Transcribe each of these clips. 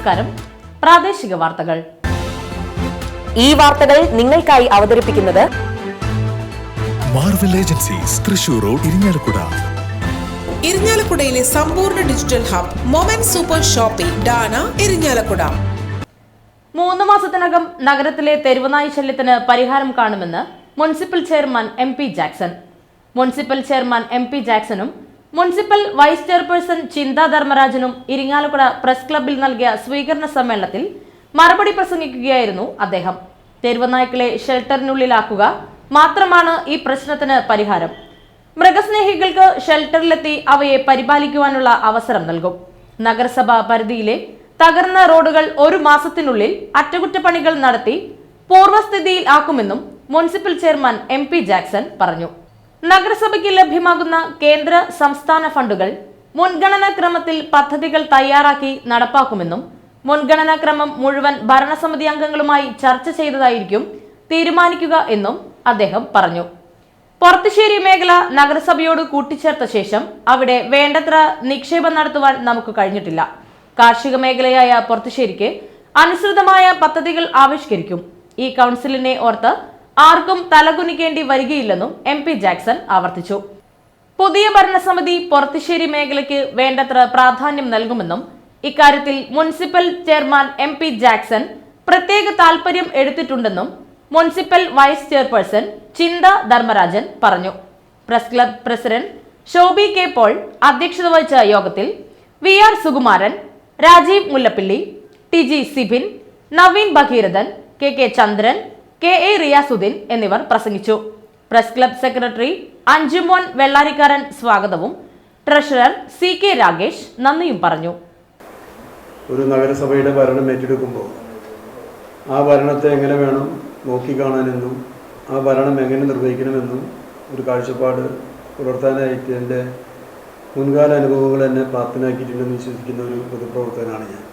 നമസ്കാരം. പ്രാദേശിക വാർത്തകൾ. ഈ വാർത്തകൾ നിങ്ങൾക്കായി അവതരിപ്പിക്കുന്നത് Marvel agencies, Thrissur road, Irinjalakuda. ഇരിങ്ങാലക്കുടയിലെ സമ്പൂർണ്ണ digital hub moment super shopping ഡാന, ഇരിങ്ങാലക്കുട. 3 മാസത്തിനകം നഗരത്തിലെ തെരുവുനായി ശല്യത്തിന് പരിഹാരം കാണുമെന്ന് municipal chairman MP Jackson. Municipal chairman MP ജാക്സണും മുനിസിപ്പൽ വൈസ് ചെയർപേഴ്സൺ ചിന്താ ധർമ്മരാജനും ഇരിങ്ങാലക്കുട പ്രസ് ക്ലബ്ബിൽ നൽകിയ സ്വീകരണ സമ്മേളനത്തിൽ മറുപടി പ്രസംഗിക്കുകയായിരുന്നു അദ്ദേഹം. തെരുവുനായ്ക്കളെ ഷെൽട്ടറിനുള്ളിലാക്കുക മാത്രമാണ് ഈ പ്രശ്നത്തിന് പരിഹാരം. മൃഗസ്നേഹികൾക്ക് ഷെൽട്ടറിലെത്തി അവയെ പരിപാലിക്കുവാനുള്ള അവസരം നൽകും. നഗരസഭാ പരിധിയിലെ തകർന്ന റോഡുകൾ 1 മാസത്തിനുള്ളിൽ അറ്റകുറ്റപ്പണികൾ നടത്തി പൂർവ്വസ്ഥിതിയിൽ ആക്കുമെന്നും മുനിസിപ്പൽ ചെയർമാൻ MP ജാക്സൺ പറഞ്ഞു. നഗരസഭയ്ക്ക് ലഭ്യമാകുന്ന കേന്ദ്ര സംസ്ഥാന ഫണ്ടുകൾ മുൻഗണനാക്രമത്തിൽ പദ്ധതികൾ തയ്യാറാക്കി നടപ്പാക്കുമെന്നും മുൻഗണനാക്രമം മുഴുവൻ ഭരണസമിതി അംഗങ്ങളുമായി ചർച്ച ചെയ്തതായിരിക്കും തീരുമാനിക്കുക എന്നും അദ്ദേഹം പറഞ്ഞു. പൊറത്തുശ്ശേരി മേഖല നഗരസഭയോട് കൂട്ടിച്ചേർത്ത ശേഷം അവിടെ വേണ്ടത്ര നിക്ഷേപം നടത്തുവാൻ നമുക്ക് കഴിഞ്ഞിട്ടില്ല. കാർഷിക മേഖലയായ പൊറത്തുശ്ശേരിക്ക് അനുസൃതമായ പദ്ധതികൾ ആവിഷ്കരിക്കും. ഈ കൗൺസിലിനെ ഓർത്ത് ആർക്കും തലകുനിക്കേണ്ടി വരികയില്ലെന്നും MP ജാക്സൺ ആവർത്തിച്ചു. പുതിയ ഭരണസമിതി പൊറത്തുശ്ശേരി മേഖലയ്ക്ക് വേണ്ടത്ര പ്രാധാന്യം നൽകുമെന്നും ഇക്കാര്യത്തിൽ മുനിസിപ്പൽ ചെയർമാൻ MP ജാക്സൺ പ്രത്യേക താൽപര്യം എടുത്തിട്ടുണ്ടെന്നും municipal vice chairperson Chintha Dharmarajan പറഞ്ഞു. Press club president Shobhi K. Paul അധ്യക്ഷത വഹിച്ച യോഗത്തിൽ VR Sukumaran, Rajeev Mullappally, TG Sibin, Naveen Bhagirathan, KK ചന്ദ്രൻ, KA റിയാസുദ്ദീൻ എന്നിവർ പ്രസംഗിച്ചു. പ്രസ് ക്ലബ് സെക്രട്ടറി അഞ്ജുമോൻ വെള്ളാരിക്കാരൻ സ്വാഗതവും ട്രഷറർ CK രാഗേഷ് നന്ദിയും പറഞ്ഞു. ഒരു നഗരസഭയുടെ ഭരണം ഏറ്റെടുക്കുമ്പോൾ ആ ഭരണത്തെ എങ്ങനെ വേണം നോക്കിക്കാണാനെന്നും ആ ഭരണം എങ്ങനെ നിർവഹിക്കണമെന്നും ഒരു കാഴ്ചപ്പാട് പുലർത്താനായിട്ട് എൻ്റെ മുൻകാല അനുഭവങ്ങൾ എന്നെ പ്രാപ്തനാക്കിയിട്ടുണ്ടെന്ന് വിശ്വസിക്കുന്ന ഒരു പൊതുപ്രവർത്തകനാണ് ഞാൻ.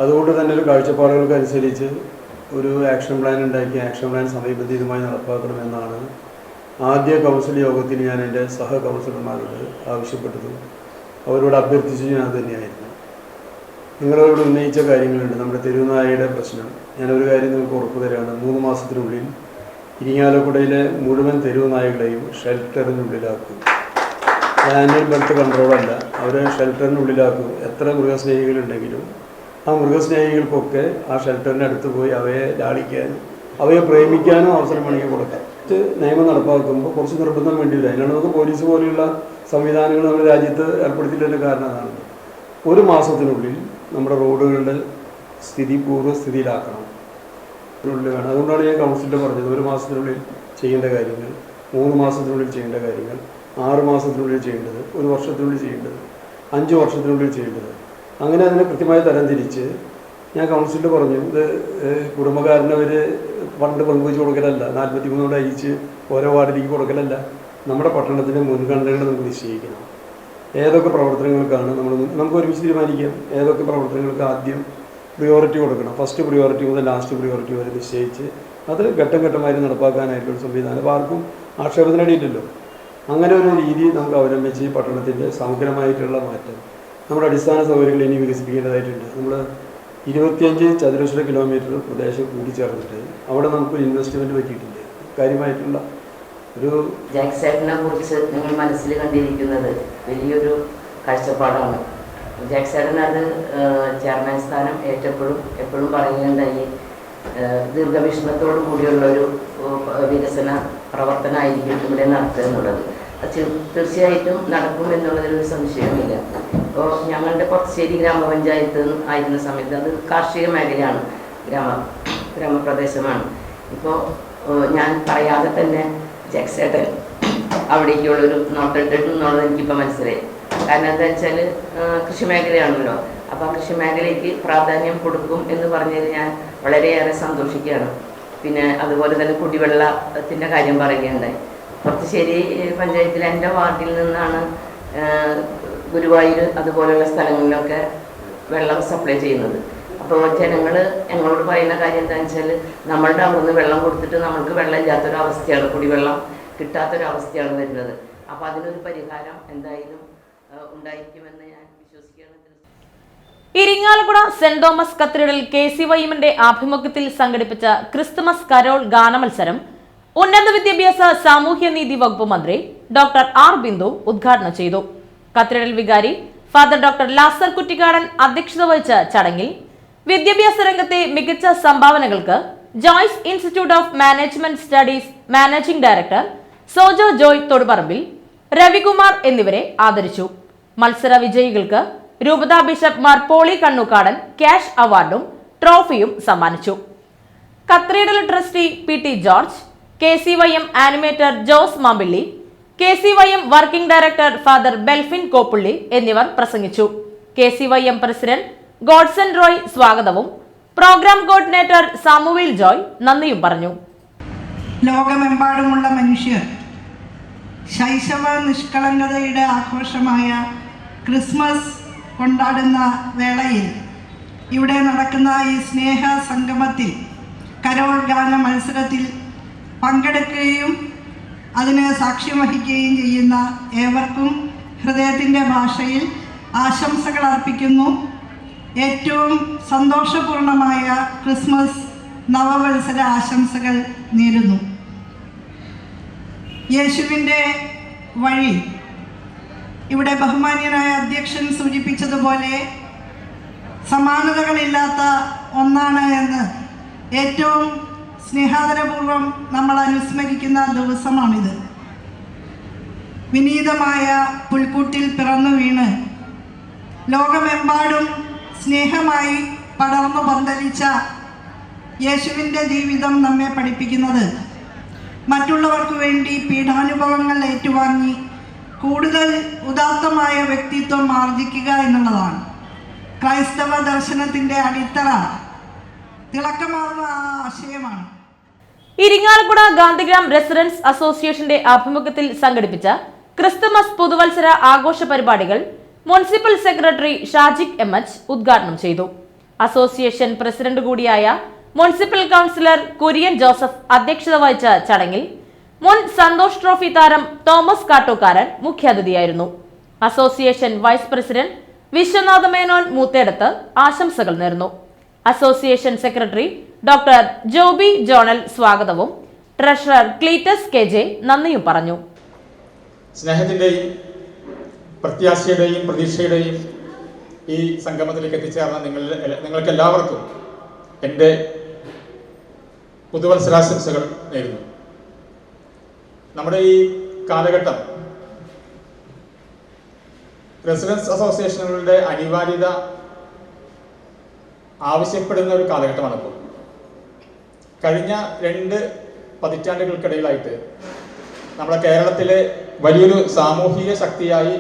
അതുകൊണ്ട് തന്നെ ഒരു കാഴ്ചപ്പാടുകൾക്കനുസരിച്ച് ഒരു ആക്ഷൻ പ്ലാൻ ഉണ്ടാക്കി ആക്ഷൻ പ്ലാൻ സമയബന്ധിതമായി നടപ്പാക്കണമെന്നാണ് ആദ്യ കൗൺസിൽ യോഗത്തിൽ ഞാൻ എൻ്റെ സഹ കൗൺസിലർമാരോട് ആവശ്യപ്പെട്ടതും അവരോട് അഭ്യർത്ഥിച്ചതും ഞാൻ തന്നെയായിരുന്നു. നിങ്ങളോട് ഉന്നയിച്ച കാര്യങ്ങളുണ്ട്. നമ്മുടെ തെരുവുനായയുടെ പ്രശ്നം. ഞാനൊരു കാര്യം നിങ്ങൾക്ക് ഉറപ്പു തരാണ്. 3 മാസത്തിനുള്ളിൽ ഇരിങ്ങാലക്കുടയിലെ മുഴുവൻ തെരുവുനായകളെയും ഷെൽട്ടറിനുള്ളിലാക്കും. ആനുവൽ ബർത്ത് കൺട്രോളല്ല, അവരെ ഷെൽട്ടറിനുള്ളിലാക്കും. എത്ര മൃഗസ്നേഹികളുണ്ടെങ്കിലും ആ മൃഗസ്നേഹികൾക്കൊക്കെ ആ ഷെൽട്ടറിൻ്റെ അടുത്ത് പോയി അവയെ ലാളിക്കാനും അവയെ പ്രേമിക്കാനും അവസരം വേണമെങ്കിൽ കൊടുക്കാം. നിയമം നടപ്പാക്കുമ്പോൾ കുറച്ച് നിർബന്ധം വേണ്ടി വരും. അതിനാണ് നമുക്ക് പോലീസ് പോലെയുള്ള സംവിധാനങ്ങൾ നമ്മുടെ രാജ്യത്ത് ഏർപ്പെടുത്തിയതിൻ്റെ കാരണം അതാണ്. 1 മാസത്തിനുള്ളിൽ നമ്മുടെ റോഡുകളുടെ സ്ഥിതി പൂർവ്വസ്ഥിതിയിലാക്കണം വേണം. അതുകൊണ്ടാണ് ഞാൻ കൗൺസിലിൽ പറഞ്ഞത് 1 മാസത്തിനുള്ളിൽ ചെയ്യേണ്ട കാര്യങ്ങൾ, 3 മാസത്തിനുള്ളിൽ ചെയ്യേണ്ട കാര്യങ്ങൾ, 6 മാസത്തിനുള്ളിൽ ചെയ്യേണ്ടത്, 1 വർഷത്തിനുള്ളിൽ ചെയ്യേണ്ടത്, 5 വർഷത്തിനുള്ളിൽ ചെയ്യേണ്ടത്. അങ്ങനെ അതിനെ കൃത്യമായി തരംതിരിച്ച് ഞാൻ കൗൺസിലിൽ പറഞ്ഞു. ഇത് കുടുംബക്കാരനവർ ഫണ്ട് പങ്കുവെച്ച് കൊടുക്കലല്ല, 43 അയച്ച് ഓരോ വാർഡിലേക്ക് കൊടുക്കലല്ല. നമ്മുടെ പട്ടണത്തിൻ്റെ മുൻഗണനകൾ നമുക്ക് നിശ്ചയിക്കണം. ഏതൊക്കെ പ്രവർത്തനങ്ങൾക്കാണ് നമുക്ക് ഒരുമിച്ച് തീരുമാനിക്കാം. ഏതൊക്കെ പ്രവർത്തനങ്ങൾക്ക് ആദ്യം പ്രിയോറിറ്റി കൊടുക്കണം. ഫസ്റ്റ് പ്രിയോറിറ്റി മുതൽ ലാസ്റ്റ് പ്രിയോറിറ്റി വരെ നിശ്ചയിച്ച് അത് ഘട്ടം ഘട്ടമായി നടപ്പാക്കാനായിട്ടുള്ള സംവിധാനം. അപ്പോൾ ആർക്കും ആക്ഷേപത്തിനടിയില്ലല്ലോ. അങ്ങനെ ഒരു രീതി നമുക്ക് അവലംബിച്ച് ഈ പട്ടണത്തിൻ്റെ സമഗ്രമായിട്ടുള്ള മാറ്റം, നമ്മുടെ അടിസ്ഥാന സൗകര്യങ്ങൾ ഇനി വികസിപ്പിക്കേണ്ടതായിട്ടുണ്ട്. നമ്മൾ 25 ചതുരശ്ര കിലോമീറ്റർ പ്രദേശം കൂടിച്ചേർന്നിട്ട് അവിടെ നമുക്ക് ഇൻവെസ്റ്റ്മെൻറ്റ് പറ്റിയിട്ടില്ല. കാര്യമായിട്ടുള്ള ഒരു ജാക്സേട്ടനെ കുറിച്ച് നിങ്ങൾ മനസ്സിൽ കണ്ടിരിക്കുന്നത് വലിയൊരു കാഴ്ചപ്പാടാണ്. ജാക്സേട്ടൻ അത് ചെയർമാൻ സ്ഥാനം എപ്പോഴും പറയുകയുണ്ടായി, ദീർഘവീക്ഷണത്തോടു കൂടിയുള്ളൊരു വികസന പ്രവർത്തനമായിരിക്കും ഇവിടെ നടത്തുക എന്നുള്ളത്. അത് തീർച്ചയായിട്ടും നടക്കും എന്നുള്ളതിലൊരു സംശയമില്ല. ഇപ്പോൾ ഞങ്ങളുടെ പൊറത്തുശ്ശേരി ഗ്രാമപഞ്ചായത്ത് ആയിരുന്ന സമയത്ത് അത് കാർഷിക മേഖലയാണ്, ഗ്രാമപ്രദേശമാണ്. ഇപ്പോൾ ഞാൻ പറയാതെ തന്നെ ജാക്സേട്ടൻ അവിടേക്കുള്ളൊരു നോട്ടിട്ടിട്ട് എന്നുള്ളത് എനിക്കിപ്പോൾ മനസ്സിലായി. കാരണം എന്താ വെച്ചാൽ കൃഷി മേഖലയാണല്ലോ. അപ്പോൾ ആ കൃഷി മേഖലയ്ക്ക് പ്രാധാന്യം കൊടുക്കും എന്ന് പറഞ്ഞതിൽ ഞാൻ വളരെയേറെ സന്തോഷിക്കുകയാണ്. പിന്നെ അതുപോലെ തന്നെ കുടിവെള്ളത്തിൻ്റെ കാര്യം പറയുകയുണ്ടായി. പൊറത്തുശ്ശേരി പഞ്ചായത്തിൽ എൻ്റെ വാർഡിൽ നിന്നാണ് ഗുരുവായൂർ അതുപോലെയുള്ള സ്ഥലങ്ങളിലൊക്കെ വെള്ളം സപ്ലൈ ചെയ്യുന്നത്. അപ്പോൾ ജനങ്ങൾ ഞങ്ങളോട് പറയുന്ന കാര്യം എന്താണെന്ന് വെച്ചാൽ നമ്മളുടെ അവിടെ നിന്ന് വെള്ളം കൊടുത്തിട്ട് നമ്മൾക്ക് വെള്ളം ഇല്ലാത്തൊരവസ്ഥയാണ്, കുടിവെള്ളം കിട്ടാത്തൊരവസ്ഥയാണ് വരുന്നത്. അപ്പോൾ അതിനൊരു പരിഹാരം എന്തായാലും ഉണ്ടായിരിക്കുമെന്ന് ഞാൻ വിശ്വസിക്കുകയാണ്. ഇരിങ്ങാലക്കുട സെന്റ് തോമസ് കത്തീഡ്രൽ KCYM-ന്റെ ആഭിമുഖ്യത്തിൽ സംഘടിപ്പിച്ച ക്രിസ്തുമസ് കരോൾ ഗാനമത്സരം ഉന്നത വിദ്യാഭ്യാസ സാമൂഹ്യനീതി വകുപ്പ് മന്ത്രി ഡോക്ടർ R. ബിന്ദു ഉദ്ഘാടനം ചെയ്തു. കത്തീഡ്രൽ വികാരി ഫാദർ ഡോക്ടർ ലാസർ കുറ്റിക്കാടൻ അധ്യക്ഷത വഹിച്ച ചടങ്ങിൽ വിദ്യാഭ്യാസ രംഗത്തെ മികച്ച സംഭാവനകൾക്ക് Joyce institute of management studies managing director Sojo Joy Thoduparambil, Ravikumar എന്നിവരെ ആദരിച്ചു. മത്സര വിജയികൾക്ക് രൂപത ബിഷപ്പ് മാർ പോളി കണ്ണൂക്കാടൻ ക്യാഷ് അവാർഡും ട്രോഫിയും സമ്മാനിച്ചു. Cathedral trustee PT George, KCYM animator Jose Mampilly, KCYM working director father Belfin Koppully എന്നിവർ പ്രസംഗിച്ചു. KCYM പ്രസിഡന്റ് ഗോഡ്സൺ റോയ് സ്വാഗതവും പ്രോഗ്രാം കോർഡിനേറ്റർ സാമുവേൽ ജോയ് നന്ദിയും പറഞ്ഞു. ലോകമെമ്പാടുമുള്ള മനുഷ്യർ ശൈശവ നിഷ്കളങ്കതയുടെ ആഘോഷമായ ക്രിസ്മസ് കൊണ്ടാടുന്ന വേളയിൽ ഇവിടെ നടക്കുന്ന ഈ സ്നേഹ സംഗമത്തിൽ കരോൾ ഗാന മത്സരത്തിൽ പങ്കെടുക്കുകയും അതിന് സാക്ഷ്യം വഹിക്കുകയും ചെയ്യുന്ന ഏവർക്കും ഹൃദയത്തിൻ്റെ ഭാഷയിൽ ആശംസകൾ അർപ്പിക്കുന്നു. ഏറ്റവും സന്തോഷപൂർണമായ ക്രിസ്മസ് നവവത്സര ആശംസകൾ നേരുന്നു. യേശുവിൻ്റെ വഴി ഇവിടെ ബഹുമാന്യനായ അധ്യക്ഷൻ സൂചിപ്പിച്ചതുപോലെ സമാനതകളില്ലാത്ത ഒന്നാണ് എന്ന് ഏറ്റവും സ്നേഹാദരപൂർവം നമ്മൾ അനുസ്മരിക്കുന്ന ദിവസമാണിത്. വിനീതമായ പുൽക്കൂട്ടിൽ പിറന്നു വീണ് ലോകമെമ്പാടും സ്നേഹമായി പടർന്നു പന്തലിച്ച യേശുവിൻ്റെ ജീവിതം നമ്മെ പഠിപ്പിക്കുന്നത് മറ്റുള്ളവർക്ക് വേണ്ടി പീഡാനുഭവങ്ങൾ ഏറ്റുവാങ്ങി കൂടുതൽ ഉദാത്തമായ വ്യക്തിത്വം ആർജിക്കുക എന്നുള്ളതാണ്. ക്രൈസ്തവ ദർശനത്തിൻ്റെ അടിത്തറ തിളക്കമാർന്ന ആ ആശയമാണ്. ഇരിങ്ങാലക്കുട ഗാന്ധിഗ്രാം റെസിഡൻസ് അസോസിയേഷന്റെ ആഭിമുഖ്യത്തിൽ സംഘടിപ്പിച്ച ക്രിസ്തുമസ് പുതുവത്സര ആഘോഷ പരിപാടികൾ മുനിസിപ്പൽ സെക്രട്ടറി ഷാജിക് MH ഉദ്ഘാടനം ചെയ്തു. അസോസിയേഷൻ പ്രസിഡന്റ് കൂടിയായ മുനിസിപ്പൽ കൗൺസിലർ കുര്യൻ ജോസഫ് അധ്യക്ഷത വഹിച്ച ചടങ്ങിൽ മുൻ സന്തോഷ് ട്രോഫി താരം തോമസ് കാട്ടൂക്കാരൻ മുഖ്യാതിഥിയായിരുന്നു. Association vice president Viswanatha Menon Moothedath ആശംസകൾ നേർന്നു. Association secretary doctor Joby Jonal സ്വാഗതവും ട്രഷറർ ക്ലീറ്റസ് KJ നന്ദിയും പറഞ്ഞു. സ്നേഹത്തിൻ്റെയും പ്രത്യാശയുടെയും പ്രതീക്ഷയുടെയും ഈ സംഗമത്തിലേക്ക് എത്തിച്ചേർന്ന നിങ്ങൾക്ക് എല്ലാവർക്കും എൻ്റെ പുതുവത്സരാശംസകൾ നേരുന്നു. നമ്മുടെ ഈ കാലഘട്ടം റെസിഡൻസ് അസോസിയേഷനുകളുടെ അനിവാര്യത ആവശ്യപ്പെടുന്ന ഒരു കാലഘട്ടമാണിപ്പോൾ. കഴിഞ്ഞ 2 പതിറ്റാണ്ടുകൾക്കിടയിലായിട്ട് നമ്മുടെ കേരളത്തിലെ വലിയൊരു സാമൂഹിക ശക്തിയായി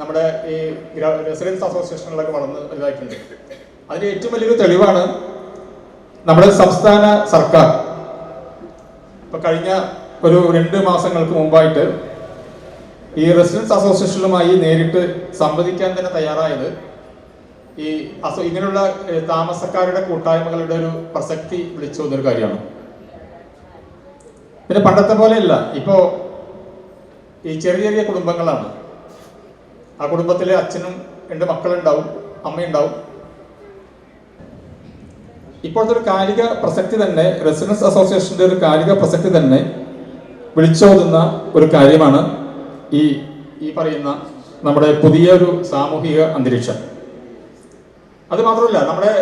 നമ്മുടെ ഈ റെസിഡൻസ് അസോസിയേഷനുകളൊക്കെ വളർന്ന് വലുതായിട്ടുണ്ട്. അതിൻ്റെ ഏറ്റവും വലിയൊരു തെളിവാണ് നമ്മുടെ സംസ്ഥാന സർക്കാർ ഇപ്പോൾ കഴിഞ്ഞ ഒരു 2 മാസങ്ങൾക്ക് മുമ്പായിട്ട് ഈ റെസിഡൻസ് അസോസിയേഷനുമായി നേരിട്ട് സംവദിക്കാൻ തന്നെ തയ്യാറായത് ഈ ഇങ്ങനെയുള്ള താമസക്കാരുടെ കൂട്ടായ്മകളുടെ ഒരു പ്രസക്തി വിളിച്ചു വന്നൊരു കാര്യമാണ്. പിന്നെ പണ്ടത്തെ പോലെയല്ല, ഇപ്പോൾ ഈ ചെറിയ ചെറിയ കുടുംബങ്ങളാണ്. ആ കുടുംബത്തിലെ അച്ഛനും 2 മക്കളുണ്ടാവും, അമ്മയുണ്ടാവും. ഇപ്പോഴത്തെ ഒരു കാലിക പ്രസക്തി തന്നെ, റെസിഡൻസ് അസോസിയേഷൻ്റെ ഒരു കാലിക പ്രസക്തി തന്നെ വിളിച്ചോതുന്ന ഒരു കാര്യമാണ് ഈ പറയുന്ന നമ്മുടെ പുതിയൊരു സാമൂഹിക അന്തരീക്ഷം. അതുമാത്രമല്ല, നമ്മുടെ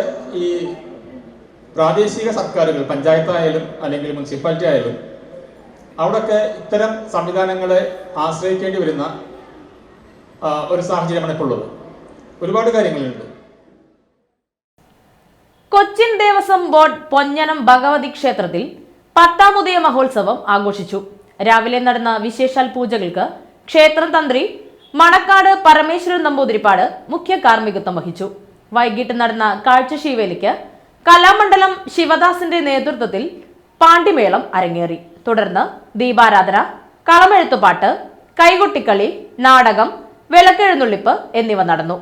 ഈ പ്രാദേശിക സർക്കാരുകൾ, പഞ്ചായത്തായാലും അല്ലെങ്കിൽ മുനിസിപ്പാലിറ്റി ആയാലും, അവിടെയൊക്കെ ഇത്തരം സംവിധാനങ്ങളെ ആശ്രയിക്കേണ്ടി വരുന്ന ഒരു സാഹചര്യമാണ് ഇപ്പോൾ ഉള്ളത്. ഒരുപാട് കാര്യങ്ങളുണ്ട്. കൊച്ചിൻ ദേവസ്വം ബോർഡ് പൊഞ്ഞനം ഭഗവതി ക്ഷേത്രത്തിൽ 10ാം ഉദയ മഹോത്സവം ആഘോഷിച്ചു. രാവിലെ നടന്ന വിശേഷാൽ പൂജകൾക്ക് ക്ഷേത്രം തന്ത്രി മണക്കാട് പരമേശ്വരൻ നമ്പൂതിരിപ്പാട് മുഖ്യ കാർമ്മികത്വം വഹിച്ചു. വൈകിട്ട് നടന്ന കാഴ്ചശീവേലിക്ക് കലാമണ്ഡലം ശിവദാസിന്റെ നേതൃത്വത്തിൽ പാണ്ടിമേളം അരങ്ങേറി. തുടർന്ന് ദീപാരാധന, കളമെഴുത്തുപാട്ട്, കൈകൊട്ടിക്കളി, നാടകം, വിളക്കെഴുന്നള്ളിപ്പ് എന്നിവ നടന്നു.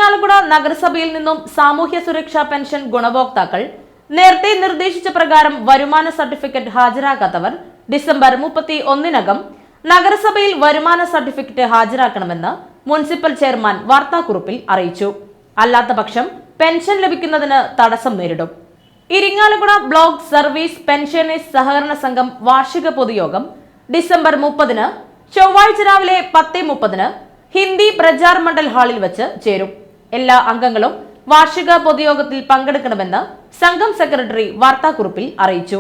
ഇരിങ്ങാലക്കുട നഗരസഭയിൽ നിന്നും സാമൂഹ്യ സുരക്ഷാ പെൻഷൻ ഗുണഭോക്താക്കൾ നേരത്തെ നിർദ്ദേശിച്ച പ്രകാരം വരുമാന സർട്ടിഫിക്കറ്റ് ഹാജരാക്കാത്തവർ ഡിസംബർ 31-നകം നഗരസഭയിൽ വരുമാന സർട്ടിഫിക്കറ്റ് ഹാജരാക്കണമെന്ന് മുനിസിപ്പൽ ചെയർമാൻ വാർത്താക്കുറിപ്പിൽ അറിയിച്ചു. അല്ലാത്തപക്ഷം പെൻഷൻ ലഭിക്കുന്നതിന് തടസ്സം നേരിടും. ഇരിങ്ങാലക്കുട ബ്ലോക്ക് സർവീസ് പെൻഷനേഴ്സ് സഹകരണ സംഘം വാർഷിക പൊതുയോഗം ഡിസംബർ 30-ന് ചൊവ്വാഴ്ച രാവിലെ 10:30-ന് ഹിന്ദി പ്രചാർ മണ്ഡൽ ഹാളിൽ വെച്ച് ചേരും. എല്ലാ അംഗങ്ങളും വാർഷിക പൊതുയോഗത്തിൽ പങ്കെടുക്കണമെന്ന് സംഘം സെക്രട്ടറി വാർത്താക്കുറിപ്പിൽ അറിയിച്ചു.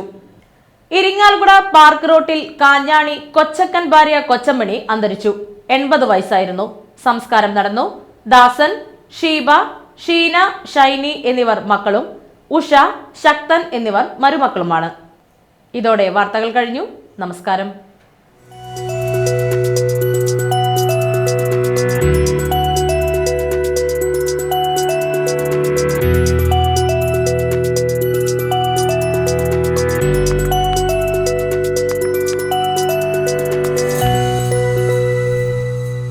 ഇരിങ്ങാലക്കുട പാർക്ക് റോട്ടിൽ കാഞ്ഞാണി കൊച്ചക്കൻ ഭാര്യ കൊച്ചമ്മണി അന്തരിച്ചു. 80 വയസ്സായിരുന്നു. സംസ്കാരം നടന്നു. ദാസൻ, ഷീബ, ഷീന, ഷൈനി എന്നിവർ മക്കളും ഉഷ, ശക്തൻ എന്നിവർ മരുമക്കളുമാണ്. ഇതോടെ വാർത്തകൾ കഴിഞ്ഞു. നമസ്കാരം.